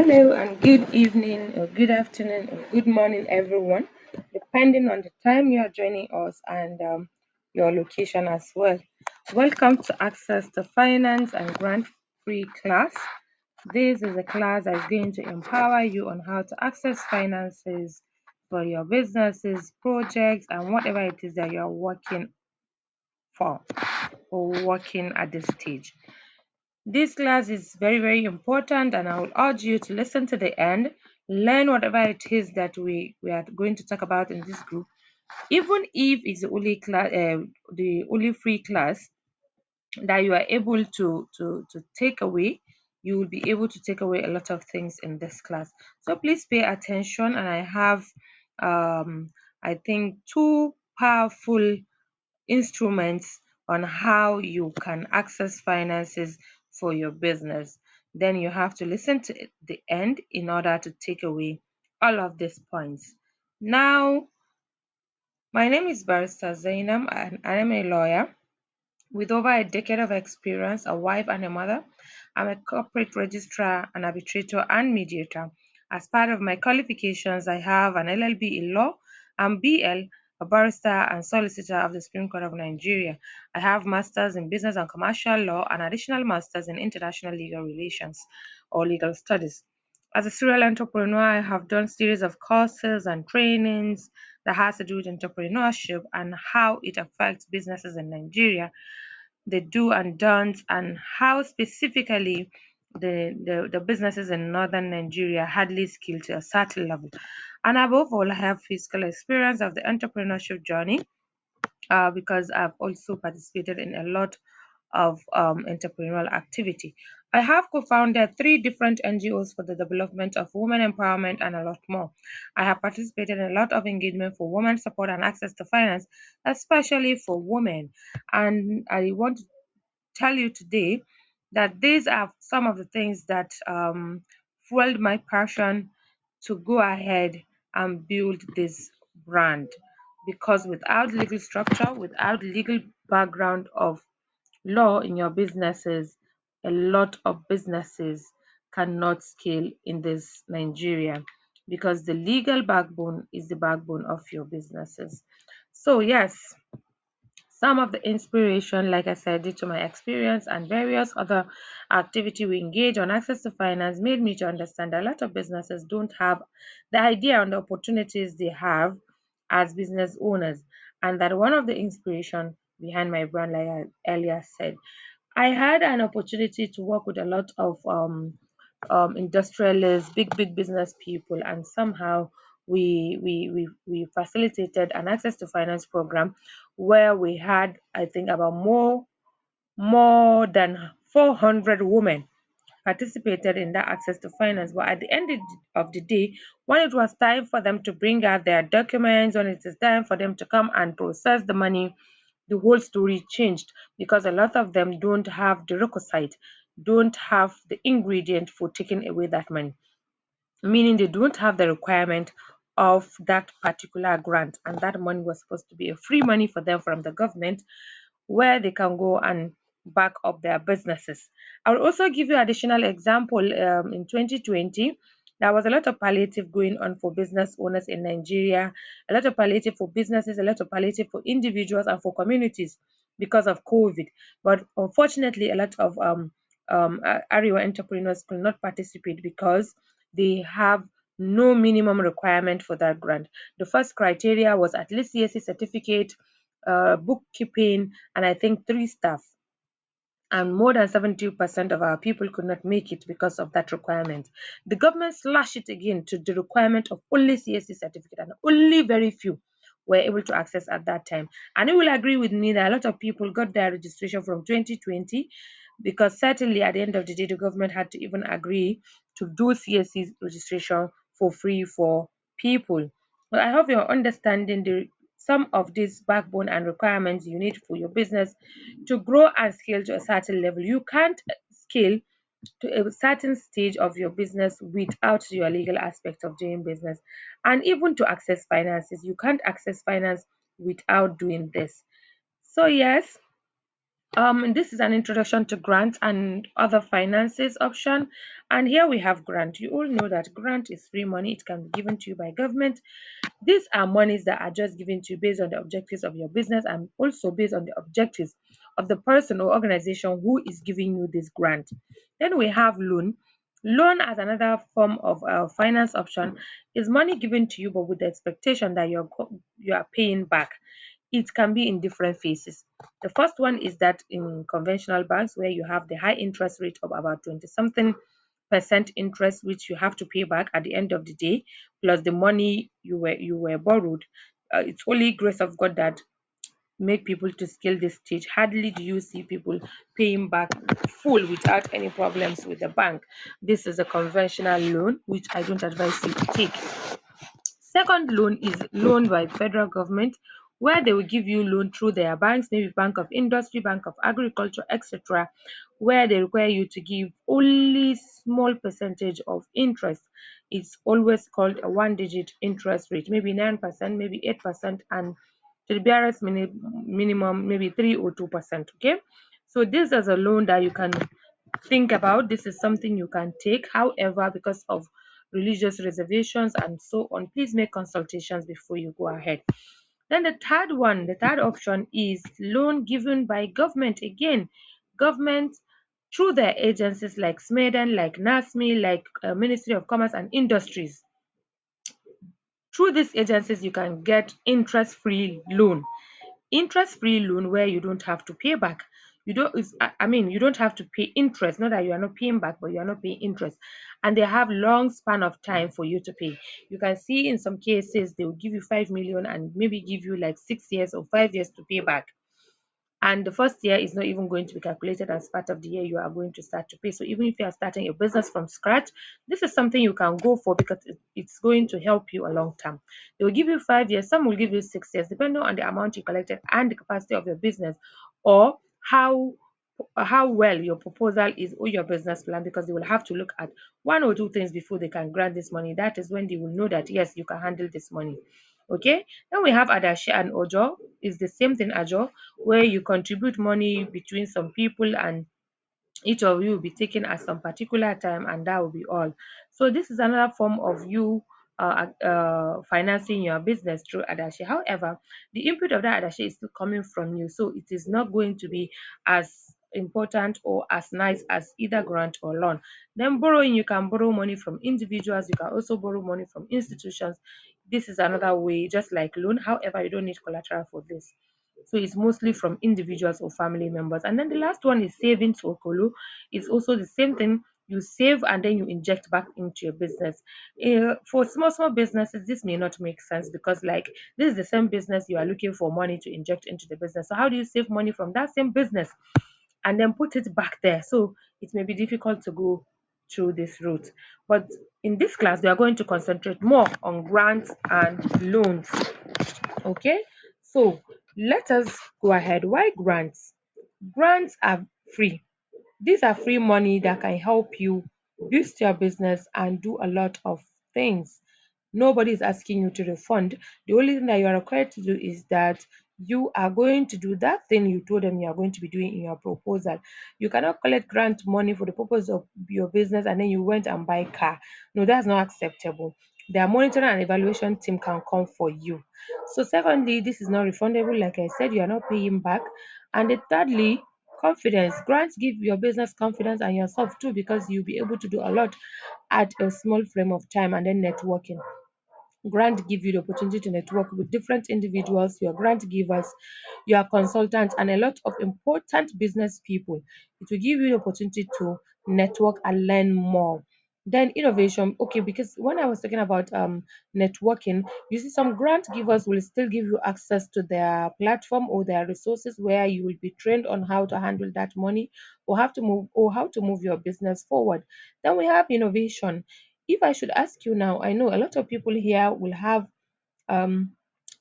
Hello and good evening or good afternoon or good morning, everyone, depending on the time you are joining us and your location as well. Welcome to Access to Finance and Grant Free class. This is a class that is going to empower you on how to access finances for your businesses, projects, and whatever it is that you are working for or working at this stage. This class is very, very important, and I will urge you to listen to the end, learn whatever it is that we are going to talk about in this group. Even if it's the only free class that you are able to take away, you will be able to take away a lot of things in this class. So please pay attention, and I have, I think, two powerful instruments on how you can access finances for your business. Then you have to listen to the end in order to take away all of these points. Now, my name is Barrister Zainam, and I am a lawyer with over a decade of experience, a wife and a mother. I'm a corporate registrar, an arbitrator, and mediator. As part of my qualifications, I have an LLB in law and BL, a barrister and solicitor of the Supreme Court of Nigeria. I have masters in business and commercial law and additional masters in international legal relations or legal studies. As a serial entrepreneur, I have done series of courses and trainings that has to do with entrepreneurship and how it affects businesses in Nigeria, the do and don'ts, and how specifically the businesses in northern Nigeria hardly scale to a certain level. And above all, I have physical experience of the entrepreneurship journey because I've also participated in a lot of entrepreneurial activity. I have co-founded three different NGOs for the development of women empowerment and a lot more. I have participated in a lot of engagement for women support and access to finance, especially for women. And I want to tell you today that these are some of the things that fueled my passion to go ahead and build this brand. Because without legal structure, without legal background of law in your businesses, a lot of businesses cannot scale in this Nigeria because the legal backbone is the backbone of your businesses. So yes, some of the inspiration, like I said, due to my experience and various other activity we engage on access to finance made me to understand that a lot of businesses don't have the idea and the opportunities they have as business owners. And that one of the inspiration behind my brand, like I earlier said, I had an opportunity to work with a lot of industrialists, big business people, and somehow we facilitated an access to finance program where we had, I think, about more than 400 women participated in that access to finance. But at the end of the day, when it was time for them to bring out their documents, when it is time for them to come and process the money, the whole story changed because a lot of them don't have the requisite, don't have the ingredient for taking away that money, meaning they don't have the requirement of that particular grant, and that money was supposed to be a free money for them from the government where they can go and back up their businesses. I will also give you additional example. In 2020, there was a lot of palliative going on for business owners in Nigeria, a lot of palliative for businesses, a lot of palliative for individuals and for communities because of COVID. But unfortunately, a lot of Ariwa entrepreneurs could not participate because they have no minimum requirement for that grant. The first criteria was at least CSC certificate, bookkeeping, and I think three staff. And more than 70% of our people could not make it because of that requirement. The government slashed it again to the requirement of only CSC certificate, and only very few were able to access at that time. And you will agree with me that a lot of people got their registration from 2020 because certainly at the end of the day, the government had to even agree to do CSC registration for free for people. But I hope you're understanding the some of these backbone and requirements you need for your business to grow and scale to a certain level. You can't scale to a certain stage of your business without your legal aspect of doing business. And even to access finances, you can't access finance without doing this. So, yes, This is an introduction to grants and other finances option. And here we have grant. You all know that grant is free money. It can be given to you by government. These are monies that are just given to you based on the objectives of your business and also based on the objectives of the person or organization who is giving you this grant. Then we have loan. Loan as another form of finance option is money given to you but with the expectation that you are paying back. It can be in different phases. The first one is that in conventional banks where you have the high interest rate of about 20 something percent interest which you have to pay back at the end of the day plus the money you were borrowed. It's only grace of God that make people to scale this stage. Hardly do you see people paying back full without any problems with the bank. This is a conventional loan which I don't advise you to take. Second loan is loan by federal government where they will give you loan through their banks, maybe Bank of Industry, Bank of Agriculture, etc., where they require you to give only small percentage of interest. It's always called a one-digit interest rate, maybe 9%, maybe 8%, and to the barest minimum, maybe 3 or 2%. Okay, so this is a loan that you can think about. This is something you can take. However, because of religious reservations and so on, please make consultations before you go ahead. Then the third option is loan given by government. Again, government through their agencies like SMEDAN, like NASME, like Ministry of Commerce and Industries. Through these agencies, you can get interest-free loan. Interest-free loan where you don't have to pay back. You don't I mean you don't have to pay interest, not that you are not paying back, but you are not paying interest. And they have long span of time for you to pay. You can see in some cases they will give you 5 million and maybe give you like 6 years or 5 years to pay back, and the first year is not even going to be calculated as part of the year you are going to start to pay. So even if you are starting a business from scratch, this is something you can go for because it's going to help you a long term. They will give you 5 years, some will give you 6 years, depending on the amount you collected and the capacity of your business, or how well your proposal is or your business plan, because they will have to look at one or two things before they can grant this money. That is when they will know that yes, you can handle this money. Okay, then we have adashi and ojo. Is the same thing ajo, where you contribute money between some people and each of you will be taken at some particular time and that will be all. So this is another form of you financing your business through adashi. However, the input of that adashi is still coming from you, so it is not going to be as important or as nice as either grant or loan. Then borrowing, you can borrow money from individuals, you can also borrow money from institutions. This is another way, just like loan. However, you don't need collateral for this. So it's mostly from individuals or family members. And then the last one is savings or kolo. It's also the same thing. You save and then you inject back into your business. For small businesses, this may not make sense because like this is the same business you are looking for money to inject into the business. So how do you save money from that same business and then put it back there? So it may be difficult to go through this route. But in this class, we are going to concentrate more on grants and loans. Okay, so let us go ahead. Why grants? Grants are free. These are free money that can help you boost your business and do a lot of things. Nobody is asking you to refund. The only thing that you are required to do is that you are going to do that thing you told them you are going to be doing in your proposal. You cannot collect grant money for the purpose of your business and then you went and buy car. No, that's not acceptable. Their monitoring and evaluation team can come for you. So secondly, this is not refundable. Like I said, you are not paying back. And then thirdly, confidence. Grants give your business confidence and yourself too, because you'll be able to do a lot at a small frame of time. And then networking. Grant give you the opportunity to network with different individuals, your grant givers, your consultants, and a lot of important business people. It will give you the opportunity to network and learn more. Then innovation, okay, because when I was talking about networking, you see some grant givers will still give you access to their platform or their resources where you will be trained on how to handle that money or how to move your business forward. Then we have innovation. If I should ask you now, I know a lot of people here will have um,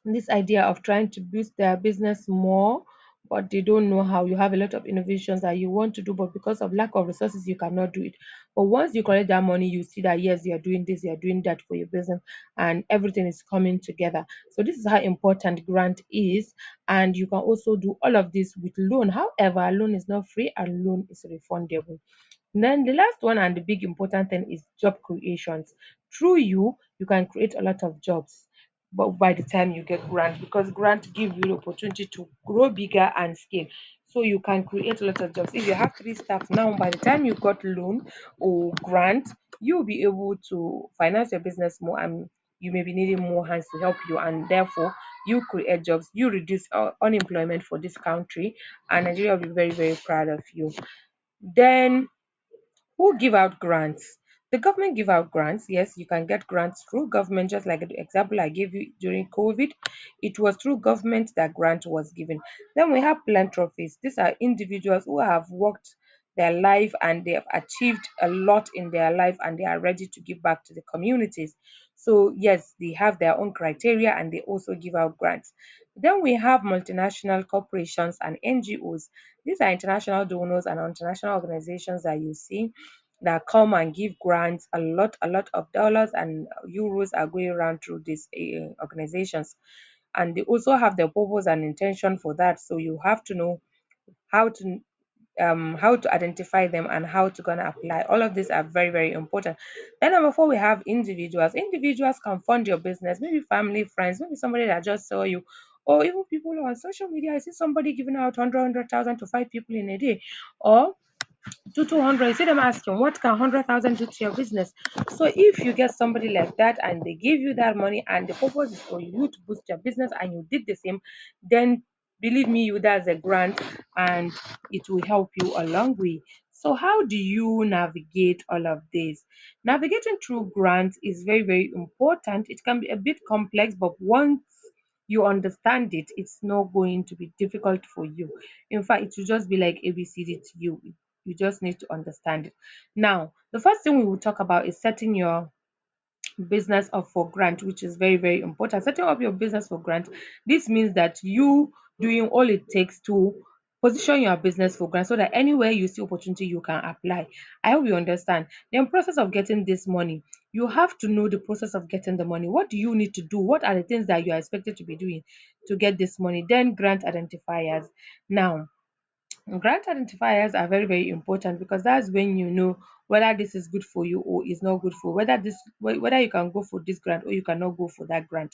this idea of trying to boost their business more, but they don't know how. You have a lot of innovations that you want to do, but because of lack of resources, you cannot do it. But once you collect that money, you see that yes, you're doing this, you're doing that for your business, and everything is coming together. So this is how important grant is, and you can also do all of this with loan. However, loan is not free and loan is refundable. Then the last one and the big important thing is job creations. Through you, you can create a lot of jobs. But by the time you get grant, because grant give you the opportunity to grow bigger and scale. So you can create a lot of jobs. If you have three staff now, by the time you got loan or grant, you'll be able to finance your business more, and you may be needing more hands to help you, and therefore you create jobs, you reduce unemployment for this country, and Nigeria will be very, very proud of you. Then who give out grants? The government give out grants. Yes, you can get grants through government, just like the example I gave you during COVID. It was through government that grant was given. Then we have philanthropists. These are individuals who have worked their life and they have achieved a lot in their life and they are ready to give back to the communities. So yes, they have their own criteria and they also give out grants. Then we have multinational corporations and NGOs. These are international donors and international organizations that you see that come and give grants. A lot of dollars and euros are going around through these organizations, and they also have their purpose and intention for that. So you have to know how to identify them and how to gonna apply. All of these are very, very important. Then number four, we have individuals. Individuals can fund your business, maybe family, friends, maybe somebody that just saw you, or even people on social media. I see somebody giving out 100,000 to five people in a day, or to 200. You see them asking, what can 100,000 do to your business? So if you get somebody like that and they give you that money and the purpose is for you to boost your business and you did the same, then believe me, you that's a grant and it will help you a long way. So how do you navigate all of this? Navigating through grants is very, very important. It can be a bit complex, but once you understand it, it's not going to be difficult for you. In fact, it will just be like ABCD to you. You just need to understand it. Now, the first thing we will talk about is setting your business up for grant, which is very, very important. Setting up your business for grant, this means that you doing all it takes to position your business for grant so that anywhere you see opportunity, you can apply. I hope you understand. The process of getting this money, you have to know the process of getting the money. What do you need to do? What are the things that you are expected to be doing to get this money? Then grant identifiers. Now, grant identifiers are very, very important because that's when you know whether this is good for you or is not good for whether whether you can go for this grant or you cannot go for that grant.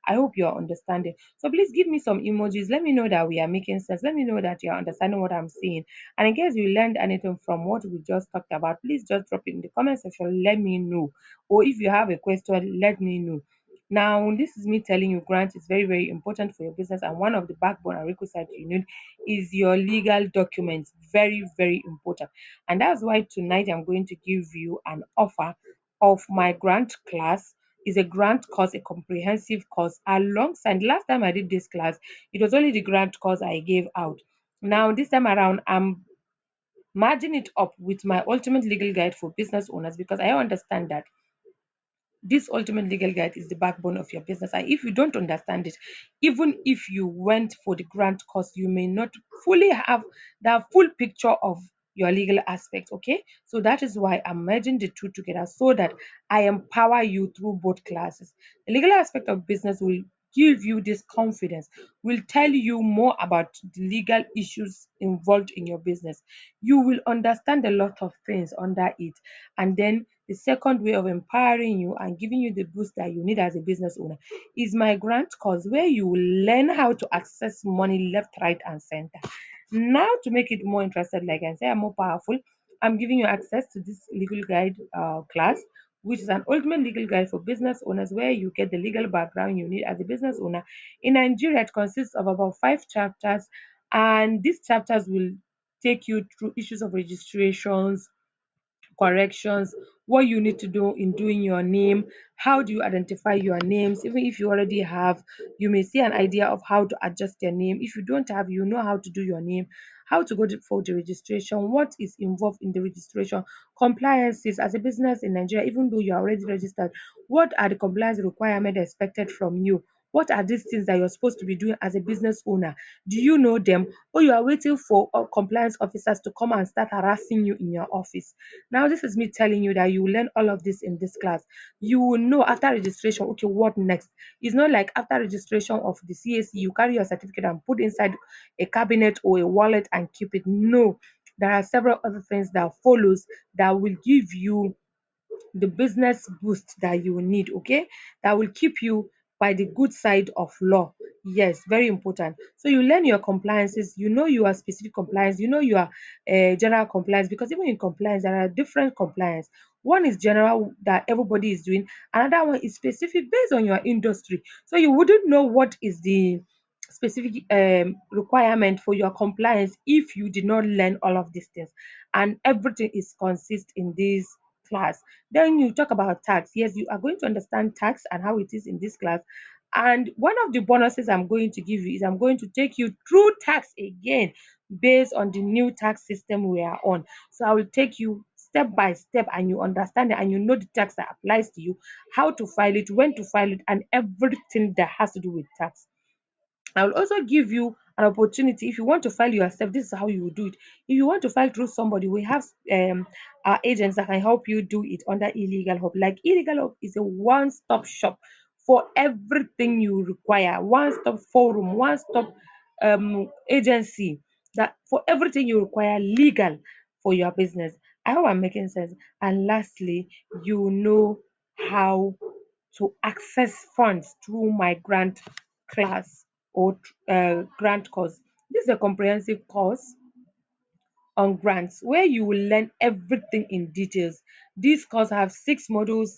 I hope you're understanding. So please give me some emojis. Let me know that we are making sense. Let me know that you're understanding what I'm saying. And in case you learned anything from what we just talked about, please just drop it in the comment section. Let me know. Or if you have a question, let me know. Now, this is me telling you grant is very, very important for your business, and one of the backbone and requisites you need is your legal documents. Very, very important. And that's why tonight I'm going to give you an offer of my grant class. Is a grant course, a comprehensive course. Alongside last time I did this class, it was only the grant course I gave out. Now this time around, I'm merging it up with my ultimate legal guide for business owners because I understand that this ultimate legal guide is the backbone of your business. And if you don't understand it, even if you went for the grant course, you may not fully have the full picture of your legal aspect. Okay. So that is why I'm merging the two together so that I empower you through both classes. The legal aspect of business will give you this confidence, will tell you more about the legal issues involved in your business. You will understand a lot of things under it. And then the second way of empowering you and giving you the boost that you need as a business owner is my grant course, where you will learn how to access money left, right, and center. Now, to make it more interested, like I say, I'm more powerful. I'm giving you access to this legal guide class, which is an ultimate legal guide for business owners, where you get the legal background you need as a business owner. In Nigeria, it consists of about 5 chapters, and these chapters will take you through issues of registrations, corrections, what you need to do in doing your name, how do you identify your names. Even if you already have, you may see an idea of how to adjust your name. If you don't have, you know how to do your name, how to for the registration, what is involved in the registration, compliances as a business in Nigeria. Even though you are already registered, what are the compliance requirements expected from you? What are these things that you're supposed to be doing as a business owner? Do you know them? Or you are waiting for compliance officers to come and start harassing you in your office? Now, this is me telling you that you will learn all of this in this class. You will know after registration, okay, what next? It's not like after registration of the CAC, you carry your certificate and put inside a cabinet or a wallet and keep it. No, there are several other things that follows that will give you the business boost that you need, okay? That will keep you by the good side of law. Yes, very important. So you learn your compliances, you know you are specific compliance, you know you are general compliance, because even in compliance, there are different compliance. One is general that everybody is doing, another one is specific based on your industry. So you wouldn't know what is the specific requirement for your compliance if you did not learn all of these things, and everything is consist in this class. Then you talk about tax. Yes, you are going to understand tax and how it is in this class. And one of the bonuses I'm going to give you is I'm going to take you through tax again based on the new tax system we are on. So I will take you step by step and you understand it and you know the tax that applies to you, how to file it, when to file it, and everything that has to do with tax. I will also give you an opportunity if you want to file yourself. This is how you will do it. If you want to file through somebody, we have our agents that can help you do it under Illegal Hub. Like Illegal Hub is a one-stop shop for everything you require. One-stop forum, one-stop agency that for everything you require legal for your business. I hope I'm making sense. And lastly, you know how to access funds through my grant class or grant course. This is a comprehensive course on grants where you will learn everything in details. This course have 6 modules,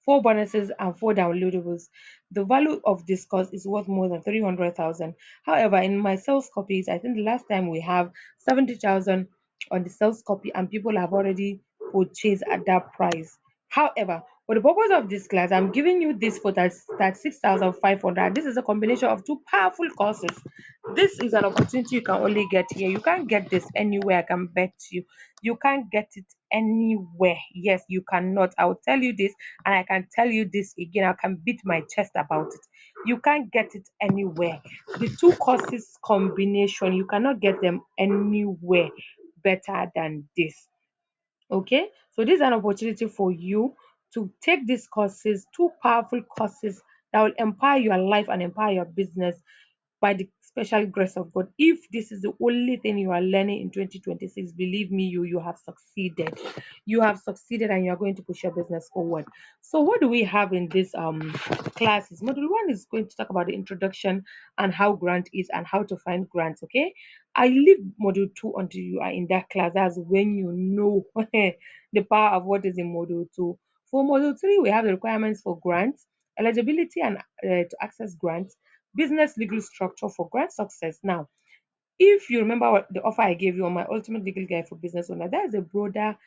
4 bonuses, and 4 downloadables. The value of this course is worth more than 300,000. However, in my sales copies, I think the last time we have 70,000 on the sales copy, and people have already purchased at that price. However, for the purpose of this class, I'm giving you this for that 6,500. This is a combination of two powerful courses. This is an opportunity you can only get here. You can't get this anywhere, I can bet you. You can't get it anywhere. Yes, you cannot. I'll tell you this, and I can tell you this again. I can beat my chest about it. You can't get it anywhere. The two courses combination, you cannot get them anywhere better than this. Okay, so this is an opportunity for you to take these courses, two powerful courses that will empower your life and empower your business by the special grace of God. If this is the only thing you are learning in 2026, believe me, you have succeeded. You have succeeded and you are going to push your business forward. So what do we have in this classes? Module 1 is going to talk about the introduction and how grant is and how to find grants. Okay, I leave module 2 until you are in that class. That's when you know the power of what is in module 2. For module 3, we have the requirements for grants, eligibility and to access grants, business legal structure for grant success. Now, if you remember what the offer I gave you on my ultimate legal guide for business owner, that is a broader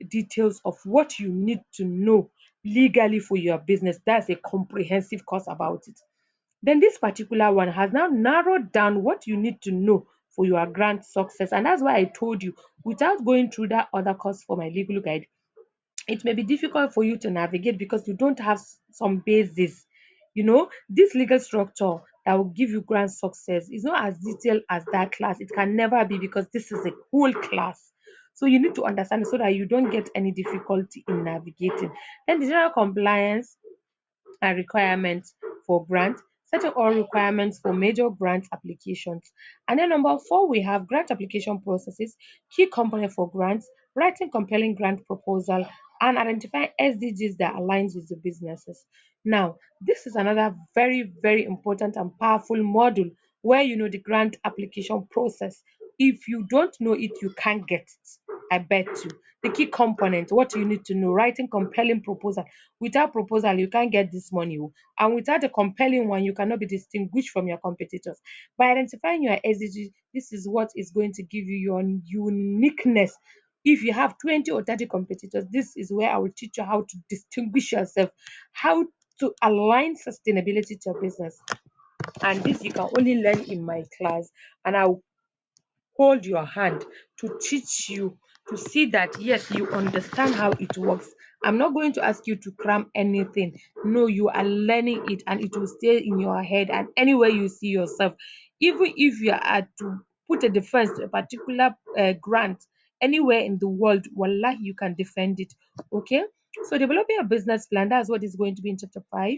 details of what you need to know legally for your business. That's a comprehensive course about it. Then this particular one has now narrowed down what you need to know for your grant success. And that's why I told you, without going through that other course for my legal guide, it may be difficult for you to navigate because you don't have some basis. This legal structure that will give you grand success is not as detailed as that class. It can never be because this is a whole class. So you need to understand it so that you don't get any difficulty in navigating. Then the general compliance and requirements for grants, setting all requirements for major grant applications. And then number 4, we have grant application processes, key component for grants, writing compelling grant proposal, and identifying SDGs that aligns with the businesses. Now, this is another very, very important and powerful module where you know the grant application process. If you don't know it, you can't get it. I bet you. The key component, what you need to know, writing compelling proposal. Without proposal, you can't get this money. Oh. And without a compelling one, you cannot be distinguished from your competitors. By identifying your SDG, this is what is going to give you your uniqueness. If you have 20 or 30 competitors, this is where I will teach you how to distinguish yourself, how to align sustainability to your business. And this you can only learn in my class. And I'll hold your hand to teach you to see that yes, you understand how it works I'm not going to ask you to cram anything. No, you are learning it and it will stay in your head and anywhere you see yourself. Even if you are to put a defense to a particular grant anywhere in the world, wallahi, you can defend it. Okay. So developing a business plan, that's what is going to be in chapter 5.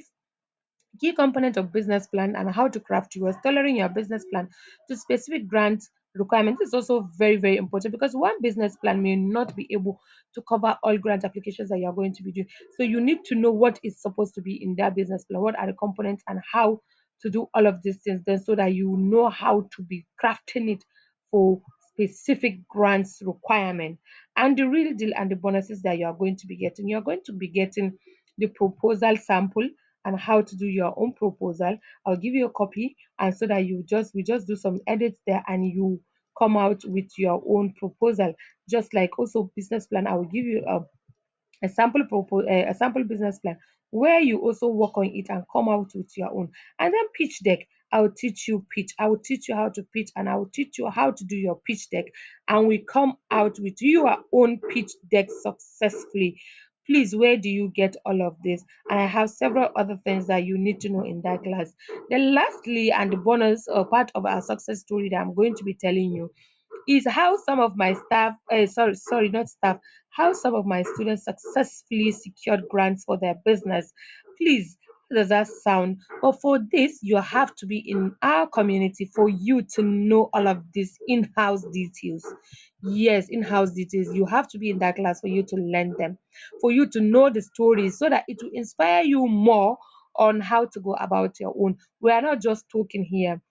Key component of business plan and how to craft yours. Tailoring your business plan to specific grant requirements is also very, very important because one business plan may not be able to cover all grant applications that you're going to be doing. So you need to know what is supposed to be in that business plan, what are the components and how to do all of these things then so that you know how to be crafting it for specific grants requirement. And the real deal and the bonuses that you are going to be getting. You're going to be getting the proposal sample and how to do your own proposal. I'll give you a copy and so that we just do some edits there and you come out with your own proposal. Just like also business plan, I will give you a sample business plan where you also work on it and come out with your own. And then pitch deck, I'll teach you pitch. I will teach you how to pitch and I will teach you how to do your pitch deck. And we come out with your own pitch deck successfully. Please, where do you get all of this? And I have several other things that you need to know in that class. Then, lastly, and the bonus part of our success story that I'm going to be telling you is how some of my staff, sorry, not staff, how some of my students successfully secured grants for their business. Please, how does that sound? But for this, you have to be in our community for you to know all of these in-house details. Yes, in-house details. You have to be in that class for you to learn them, for you to know the stories so that it will inspire you more on how to go about your own. We are not just talking here,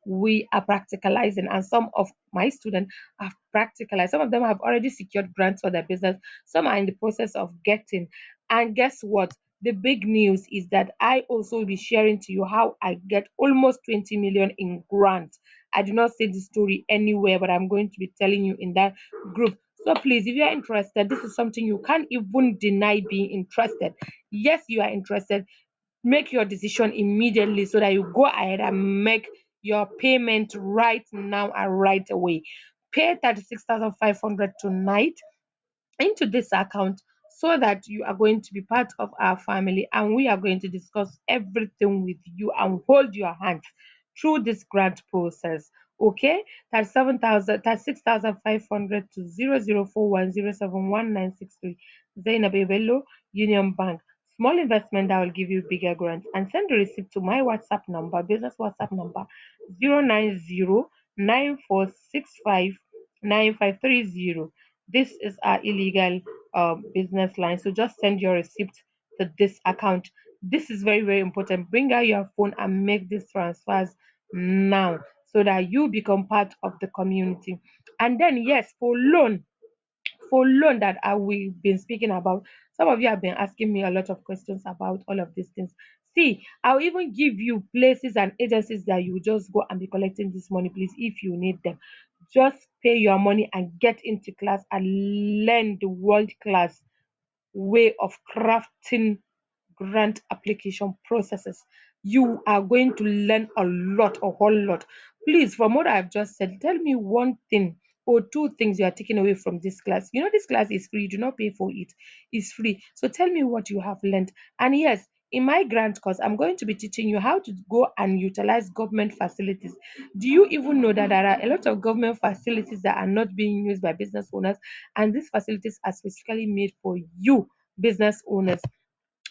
we are practicalizing, and some of my students have practicalized. Some of them have already secured grants for their business, some are in the process of getting. And guess what, the big news is that I also will be sharing to you how I get almost 20 million in grants. I do not say the story anywhere, but I'm going to be telling you in that group. So please, if you are interested, this is something you can't even deny being interested. Yes, you are interested, make your decision immediately so that you go ahead and make your payment right now and right away. Pay 36,500 tonight into this account so that you are going to be part of our family and we are going to discuss everything with you and hold your hands through this grant process. Okay, 37,000, 36,500 to 0041071963 Zainab Bello, Union Bank. Small investment that will give you bigger grants. And send the receipt to my WhatsApp number, business WhatsApp number 09094659530. This is our illegal business line. So just send your receipt to this account. This is very, very important. Bring out your phone and make these transfers now so that you become part of the community. And then, yes, for loan that we've been speaking about. Some of you have been asking me a lot of questions about all of these things. See, I'll even give you places and agencies that you just go and be collecting this money, please, if you need them. Just pay your money and get into class and learn the world class way of crafting grant application processes. You are going to learn a lot, a whole lot. Please, from what I've just said, tell me one thing or two things you are taking away from this class. You know, this class is free, you do not pay for it, it's free. So tell me what you have learned. And yes, in my grant course, I'm going to be teaching you how to go and utilize government facilities. Do you even know that there are a lot of government facilities that are not being used by business owners? And these facilities are specifically made for you, business owners.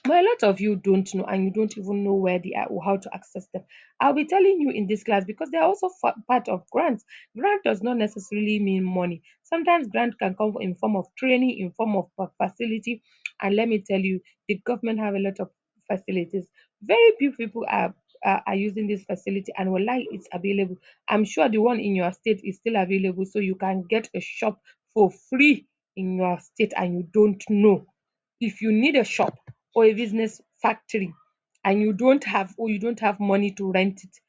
But a lot of you don't know and you don't even know where they are or how to access them. I'll be telling you in this class because they're also part of grants. Grant does not necessarily mean money. Sometimes grant can come in form of training, in form of facility. And let me tell you, the government have a lot of facilities. Very few people are using this facility and will like it's available. I'm sure the one in your state is still available, so you can get a shop for free in your state and you don't know. If you need a shop or a business factory and you don't have money to rent it,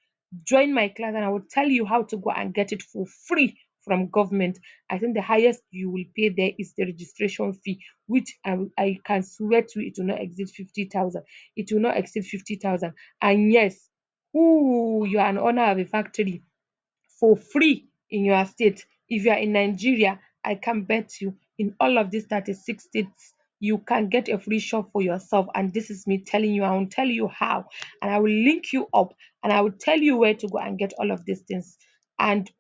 join my class and I will tell you how to go and get it for free from government. I think the highest you will pay there is the registration fee, which I can swear to it will not exceed 50,000. It will not exceed 50,000. And yes, you are an owner of a factory for free in your state. If you are in Nigeria, I can bet you in all of these 36 states, you can get a free shop for yourself. And this is me telling you, I will tell you how, and I will link you up, and I will tell you where to go and get all of these things. And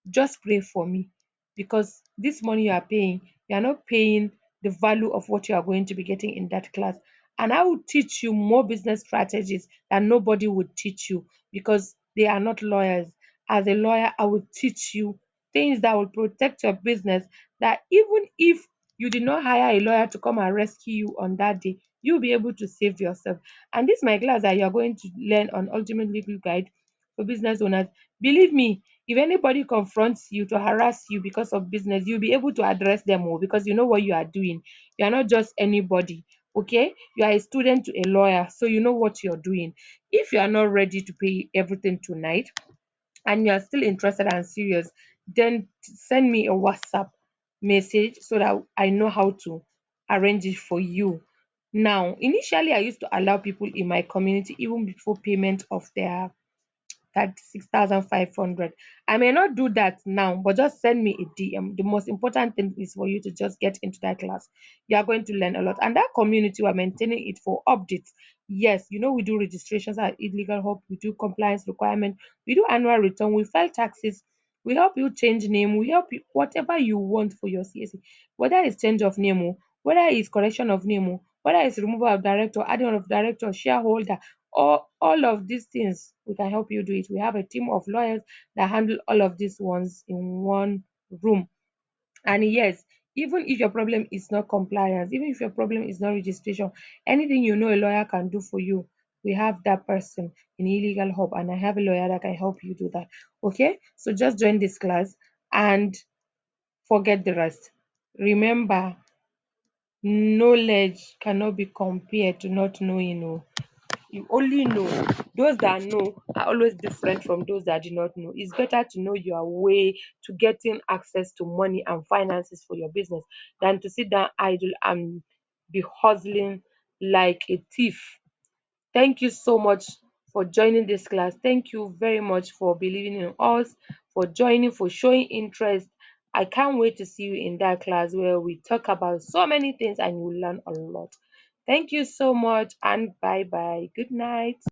just pray for me, because this money you are paying, you are not paying the value of what you are going to be getting in that class. And I will teach you more business strategies that nobody would teach you, because they are not lawyers. As a lawyer, I will teach you things that will protect your business, that even if you did not hire a lawyer to come and rescue you on that day, you'll be able to save yourself. And this my class that you are going to learn on Ultimate Legal Guide for Business Owners. Believe me, if anybody confronts you to harass you because of business, you'll be able to address them all, because you know what you are doing. You are not just anybody. Okay, you are a student to a lawyer, so you know what you're doing. If you are not ready to pay everything tonight, and you are still interested and serious, then send me a WhatsApp message so that I know how to arrange it for you. Now, initially, I used to allow people in my community, even before payment of their 36,500. I may not do that now, but just send me a DM. The most important thing is for you to just get into that class. You are going to learn a lot. And that community, we're maintaining it for updates. Yes, we do registrations at Illegal Hub, we do compliance requirement, we do annual return, we file taxes, we help you change name, we help you whatever you want for your CSA, whether it's change of name, whether it's correction of name, whether it's removal of director, adding of director, shareholder, all of these things, we can help you do it. We have a team of lawyers that handle all of these ones in one room. And yes, even if your problem is not compliance, even if your problem is not registration, anything a lawyer can do for you, we have that person in Illegal Hub, and I have a lawyer that can help you do that. Okay, so just join this class and forget the rest. Remember, knowledge cannot be compared to not knowing. You only know. Those that know are always different from those that do not know. It's better to know your way to getting access to money and finances for your business than to sit down idle and be hustling like a thief. Thank you so much for joining this class. Thank you very much for believing in us, for joining, for showing interest. I can't wait to see you in that class where we talk about so many things and you learn a lot. Thank you so much, and bye bye. Good night.